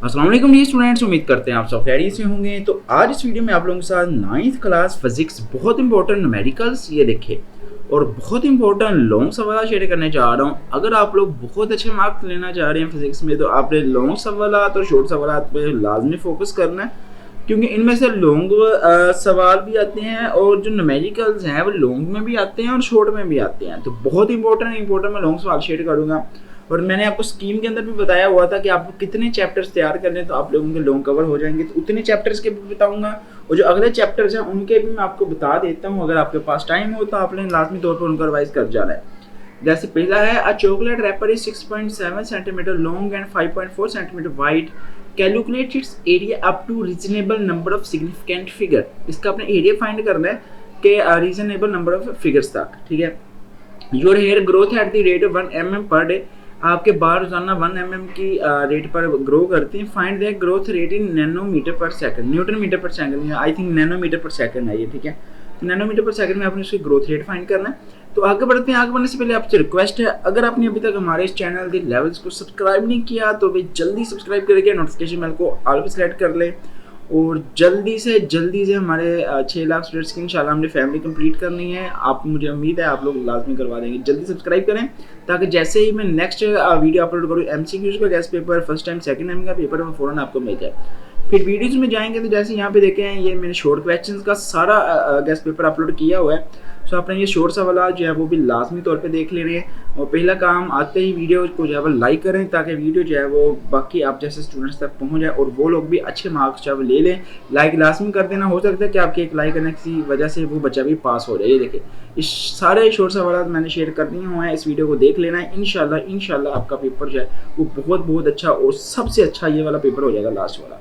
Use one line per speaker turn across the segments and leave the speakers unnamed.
अस्सलाम वालेकुम dear students, उम्मीद करते हैं आप सब खैरियत से होंगे। तो आज इस वीडियो में आप लोगों के साथ 9th क्लास फिजिक्स बहुत इंपॉर्टेंट न्यूमेरिकल्स ये देखे और बहुत इंपॉर्टेंट लॉन्ग सवाल शेयर करने जा रहा हूँ। अगर आप लोग बहुत अच्छे मार्क्स लेना चाह रहे हैं फिजिक्स में तो आपने लॉन्ग सवाल और शॉर्ट सवाल पे लाजमी फोकस करना है, क्योंकि इनमें से लॉन्ग सवाल भी आते हैं और जो न्यूमेरिकल्स हैं वो लॉन्ग में भी आते हैं और शॉर्ट में भी आते हैं। तो बहुत इंपॉर्टेंट मैं लॉन्ग सवाल शेयर करूँगा। और मैंने आपको स्कीम के अंदर भी बताया हुआ था कि आपको कितने चैप्टर्स तैयार कर लें तो आप लोगों के लॉन्ग कवर हो जाएंगे, तो उतने चैप्टर्स के भी बताऊंगा और जो अगले चैप्टर्स हैं उनके भी मैं आपको बता देता हूं। अगर आपके पास टाइम हो तो आपने लाजमी तौर पर उनका रिवाइज कर जाना है। जैसे पहला है, a chocolate wrapper is 6.7 centimetre long and 5.4 centimetre wide, calculate its area up to reasonable number of significant figure. इसका अपने एरिया फाइंड करना है कि रीजनेबल नंबर ऑफ फिगर्स तक, ठीक है। Your hair growth at the rate of 1 mm per day, आपके बाल रोजाना 1 mm की रेट पर ग्रो करते हैं। Find the growth rate in nanometre per second, newton metre per second, I think nanometre per second है ये, ठीक है। तो नैनोमीटर पर सेकंड में आपने उसकी ग्रोथ रेट फाइंड करना है। तो आगे बढ़ते हैं। आगे बढ़ने से पहले आपसे रिक्वेस्ट है, अगर आपने अभी तक हमारे इस चैनल के लेवल्स को सब्सक्राइब नहीं किया तो भी जल्दी सब्सक्राइब करके नोटिफिकेशन बेल को ऑल पे सेलेक्ट कर ले और जल्दी से हमारे 6 लाख स्टूडेंट्स की इंशाल्लाह हमने फैमिली कंप्लीट करनी है। आप, मुझे उम्मीद है आप लोग लाजमी करवा देंगे। जल्दी सब्सक्राइब करें ताकि जैसे ही मैं नेक्स्ट वीडियो अपलोड करूँ MCQs का guest paper, first time second time का पेपर, वो फ़ौरन आपको मिल जाए। फिर वीडियोज़ में जाएंगे तो जैसे यहाँ पे देखें हैं, ये मैंने शॉर्ट क्वेश्चन का सारा गेस्ट पेपर अपलोड किया हुआ है। सो आपने ये शॉर्ट सवाल जो है वो भी लाजमी तौर पे देख लेने हैं और पहला काम आते ही वीडियो को जो है वो लाइक करें ताकि वीडियो जो है वो बाकी आप जैसे स्टूडेंट्स तक पहुंच जाए और वो लोग भी अच्छे मार्क्स जो है वो ले लें। लाइक लाजमी कर देना, हो सकता है कि आपके एक लाइक करने की वजह से वो बच्चा भी पास हो जाए। ये देखिए, इस सारे शॉर्ट सवाल मैंने शेयर कर दिए हुए हैं, इस वीडियो को देख लेना है। इंशाल्लाह आपका पेपर जो है वो बहुत अच्छा और सबसे अच्छा ये वाला पेपर हो जाएगा, लास्ट वाला।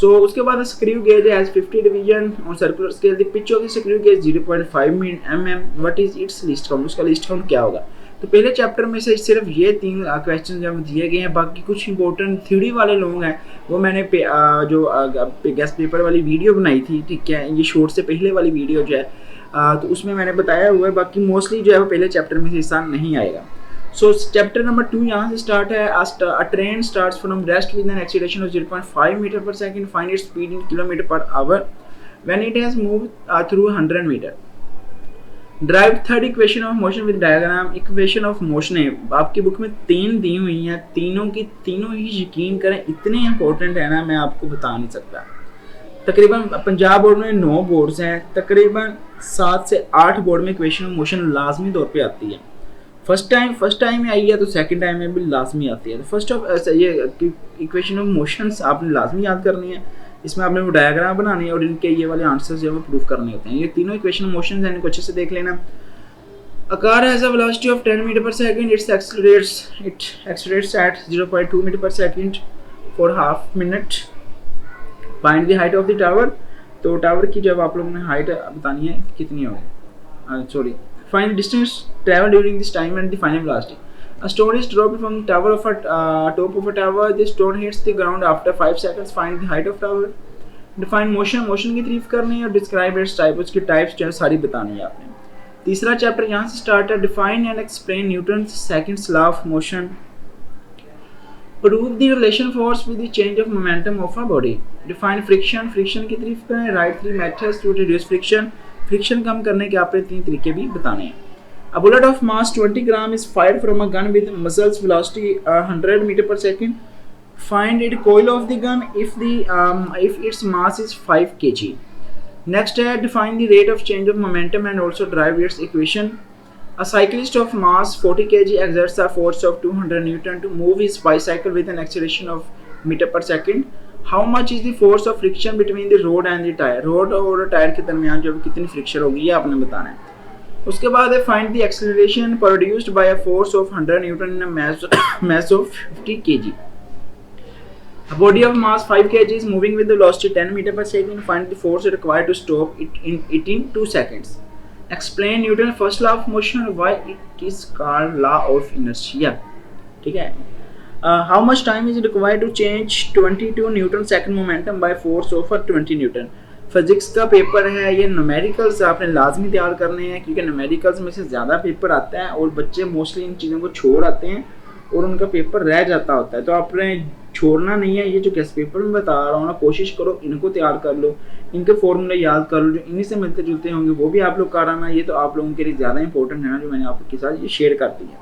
So उसके बाद screw gauge has 50 division on circular scale, the pitch of the screw gauge 0.5 mm, what is it's least count, उसका लीस्ट काउंट क्या होगा। तो पहले चैप्टर में से सिर्फ ये 3 क्वेश्चन जब दिए गए हैं, बाकी कुछ इंपॉर्टेंट थ्योरी वाले लोग हैं वो मैंने जो गेस्ट पेपर वाली वीडियो बनाई थी, ठीक है, ये शॉर्ट से पहले वाली वीडियो जो है तो उसमें मैंने बताया हुआ है। बाकी मोस्टली जो है वो पहले चैप्टर में से हिस्सा नहीं आएगा। सो चैप्टर नंबर 2 यहाँ से स्टार्ट है। A train starts from rest with an acceleration of 0.5 metre per second, find its speed in kilometre per hour when it has moved through 100 metre. Derive third equation of motion with diagram. Equation of motion है, आपकी book में 3 दी हुई हैं, तीनों की तीनों ही यकीन करें इतने इंपॉर्टेंट है ना, मैं आपको बता नहीं सकता। तकरीबन पंजाब बोर्ड में 9 बोर्ड्स हैं, तकरीबन 7 से 8 बोर्ड में इक्वेशन ऑफ मोशन लाजमी तौर पे आती है। फर्स्ट टाइम में आई है तो सेकंड टाइम में भी लाजमी आती है। तो फर्स्ट ऑफ ये इक्वेशन ऑफ मोशंस आपने लाजमी याद करनी है, इसमें आपने वो डायग्राम बनानी है और इनके ये वाले आंसर्स जो है वो प्रूफ करने होते हैं। ये तीनों इक्वेशन ऑफ मोशंस हैं, इनको अच्छे से देख लेना। A car has a velocity of 10 meter per second, it accelerates at 0.2 meter per second for half minute. Find the height of the tower. तो टावर की जब आप लोगों ने हाइट बतानी है कितनी होगी, find the distance traveled during this time and the final velocity. A stone is dropped from the tower of top of a tower. The stone hits the ground after 5 seconds. Find the height of tower. Define motion की तारीफ करनी है और describe its type, उसकी types जो है सारी बतानी है आपने। तीसरा चैप्टर यहाँ से स्टार्ट है। Define and explain Newton's second law of motion. Prove the relation force with the change of momentum of a body. Define friction की तारीफ करें। Write 3 methods to reduce friction कम करने के आपने 3 तरीके भी बताने हैं। A bullet of mass 20 gram is fired from a gun with muzzle's velocity 100 meter per second. Find the recoil of the gun if its mass is 5 kg. Next है, define the rate of change of momentum and also derive its equation. A cyclist of mass 40 kg exerts a force of 200 Newton to move his bicycle with an acceleration of meter per second. How much is the force of friction between the road and the tire? Road और tyre के दरमियान जो कितनी friction होगी ये आपने बताना है। उसके बाद है find the acceleration produced by a force of 100 Newton in a mass of 50 kg. A body of mass 5 kg is moving with the velocity 10 meter per second. Find the force required to stop it in 2 seconds. Explain Newton's first law of motion and why it is called law of inertia. ठीक है। How much time is required to change 22 Newton second momentum by force of 20 Newton? Physics का paper है, ये numericals आपने लाजमी तैयार करने हैं क्योंकि न्यूमेरिकल्स में से ज़्यादा पेपर आता है और बच्चे मोस्टली इन चीज़ों को छोड़ आते हैं और उनका पेपर रह जाता होता है। तो आपने छोड़ना नहीं है। ये जो गेस्ट पेपर में बता रहा हूँ ना, कोशिश करो इनको तैयार कर लो, इनके फॉर्मूले याद कर लो, जो इन्हीं से मिलते जुलते होंगे वो भी आप लोग कर आना। ये तो आप लोगों के लिए ज़्यादा इंपॉर्टेंट है ना, जो मैंने आपके साथ ये शेयर कर दिया।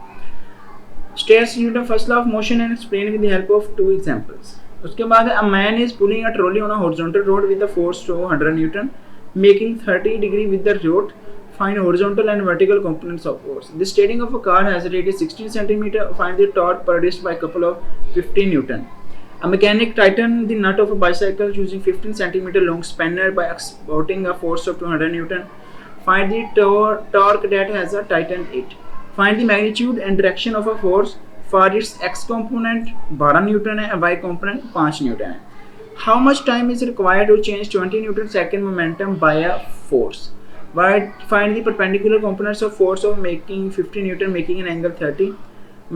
States Newton first law of motion and explain with the help of 2 examples. उसके बाद a man is pulling a trolley on a horizontal road with the force of 100 Newton making 30 degree with the road. Find horizontal and vertical components of force. The steering of a car has a radius 16 cm. Find the torque produced by a couple of 15 Newton. A mechanic tightened the nut of a bicycle using 15 cm long spanner by exerting a force of 200 Newton. Find the torque that has a tightened it. Find the magnitude and direction of a force. For its x component 12 Newton and y component 5 Newton. How much time is required to change 20 Newton second momentum by a force? Find the perpendicular components of force of making 50 Newton making an angle 30.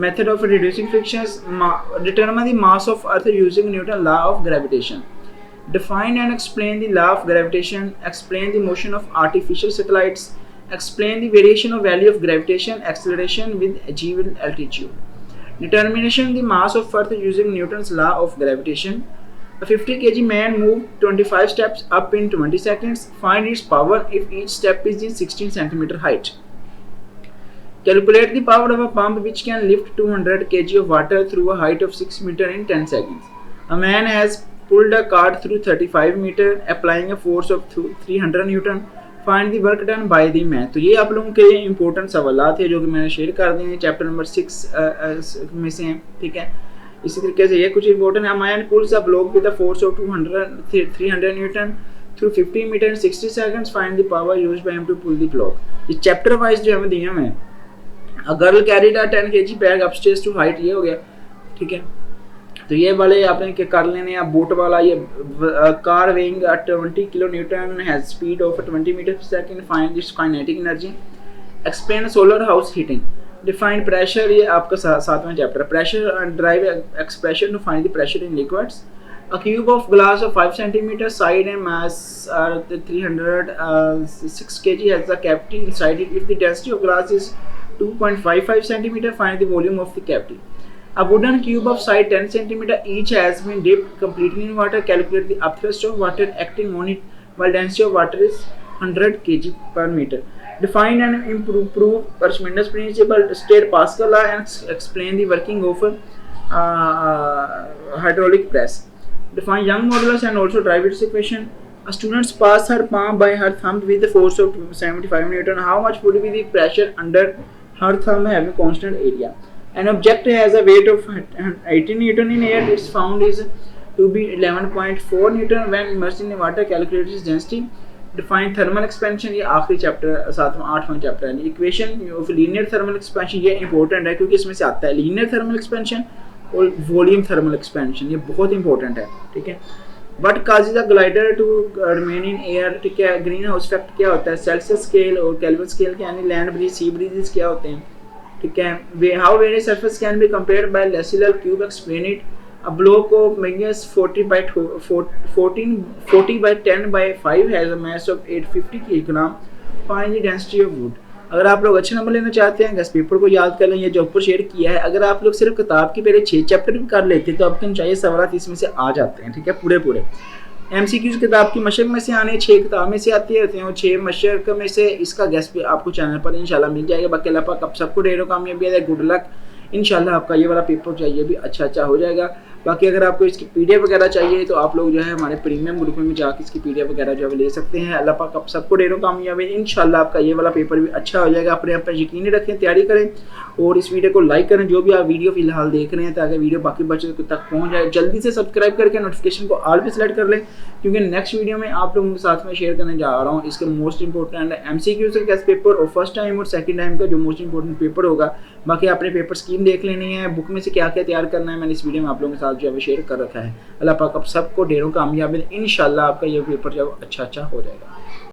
Method of reducing frictions. Determine the mass of Earth using Newton's law of gravitation. Define and explain the law of gravitation. Explain the motion of artificial satellites. Explain the variation of value of gravitation acceleration with given altitude. Determination the mass of Earth using Newton's law of gravitation. A 50 kg man moved 25 steps up in 20 seconds. Find its power if each step is in 16 cm height. Calculate the power of a pump which can lift 200 kg of water through a height of 6 meter in 10 seconds. A man has pulled a cart through 35 meter applying a force of 300 Newton. Find the work done by the man. तो ये आप लोगों के important सवाल थे जो कि मैंने शेयर कर दिए हैं चैप्टर नंबर 6 में से हैं, ठीक है। इसी तरीके से ये कुछ इंपॉर्टेंट है। Man pulls a block with the force of 300 newton through 50 metre in 60 seconds. Find the power used by him to pull the block. ये चैप्टर वाइज जो हमें दिए हैं। A girl carried a 10 kg bag upstairs to height, ये हो गया, ठीक है। तो ये वाले आपने क्या कर लेने हैं। बोट वाला ये car weighing 20 kilo newton has speed of 20 metre per second. Find its kinetic energy. Explain solar house heating. Define pressure, ये आपका सातवां चैप्टर है। Pressure and derive expression to find the pressure in liquids. A cube of glass of 5 cm side and mass are 306 kg has a cavity inside it. If the density of glass is 2.55 cm, find the volume of the cavity. A wooden cube of side 10 cm each has been dipped completely in water. Calculate the upthrust of water acting on it while density of water is 100 kg per meter. Define and prove Archimedes principle. State Pascal law and explain the working of hydraulic press. Define Young modulus and also drive its equation. A student passes her palm by her thumb with the force of 75 Newton. How much would be the pressure under her thumb having constant area? An object has a weight of 18 Newton in air. Its found is to be 11.4 Newton when immersed in water. Calculate its density. Define thermal expansion. ये आखिरी chapter 8वां chapter है। Equation of linear thermal expansion, ये important है क्योंकि इसमें से आता है लीनियर थर्मल एक्सपेंशन और वॉल्यूम थर्मल एक्सपेंशन, ये बहुत इंपॉर्टेंट है, ठीक है। But causes a glider to remain in air, ठीक है। ग्रीन हाउस इफेक्ट क्या होता है, सेल्सियस स्केल और केल्विन स्केल के, यानी लैंड ब्रीज सी ब्रीजेस क्या होते हैं, ठीक है। How very surface can be compared by लेसिलर cube, explain it. A block of मैग्नेस 40 by 10 by 5 has a mass of 850 kg. Find the density of wood. अगर आप लोग अच्छे नंबर लेना चाहते हैं गेस्ट पेपर को याद कर लें, ये जो ऊपर शेयर किया है। अगर आप लोग सिर्फ किताब के पहले 6 चैप्टर भी कर लेते तो आपके चाहिए सवाल इसमें से आ जाते हैं, ठीक है, पूरे MCQs किताब की मशक में से आने 6 किताब में से आती रहते हैं और 6 मशक में से इसका गेस्ट पे आपको चैनल पर इंशाल्लाह मिल जाएगा। बाकी अल्लाह पाक आप सबको ढेरों कामयाबी है, गुड लक। इंशाल्लाह आपका ये वाला पेपर चाहिए भी अच्छा हो जाएगा। बाकी अगर आपको इसकी PDF वगैरह चाहिए तो आप लोग जो है हमारे प्रीमियम ग्रुप में जाकर इसकी PDF वगैरह जो है ले सकते हैं। अल्लाह पाक आप सबको ढेरों कामयाबी। इंशाल्लाह आपका ये वाला पेपर भी अच्छा हो जाएगा। अपने आप पर यकीन रखें, तैयारी करें और इस वीडियो को लाइक करें जो भी आप वीडियो फिलहाल देख रहे हैं, ताकि वीडियो बाकी बच्चों तक पहुँच जाए। जल्दी से सब्सक्राइब करके नोटिफिकेशन को ऑल पे सेलेक्ट कर लें, क्योंकि नेक्स्ट वीडियो में आप लोगों के साथ में शेयर करने जा रहा हूँ इसके मोस्ट इंपॉर्टेंट MCQ से गेस्ट पेपर और फर्स्ट टाइम और सेकंड टाइम का जो मोस्ट इंपॉर्टेंट पेपर होगा। बाकी आपने पेपर स्कीम देख लेनी है, बुक में से क्या क्या तैयार करना है मैंने इस वीडियो में आप लोगों के साथ जो है शेयर कर रखा है। अल्लाह पाक आप सबको ढेरों कामयाबी। इंशाल्लाह आपका ये पेपर जो अच्छा हो जाएगा।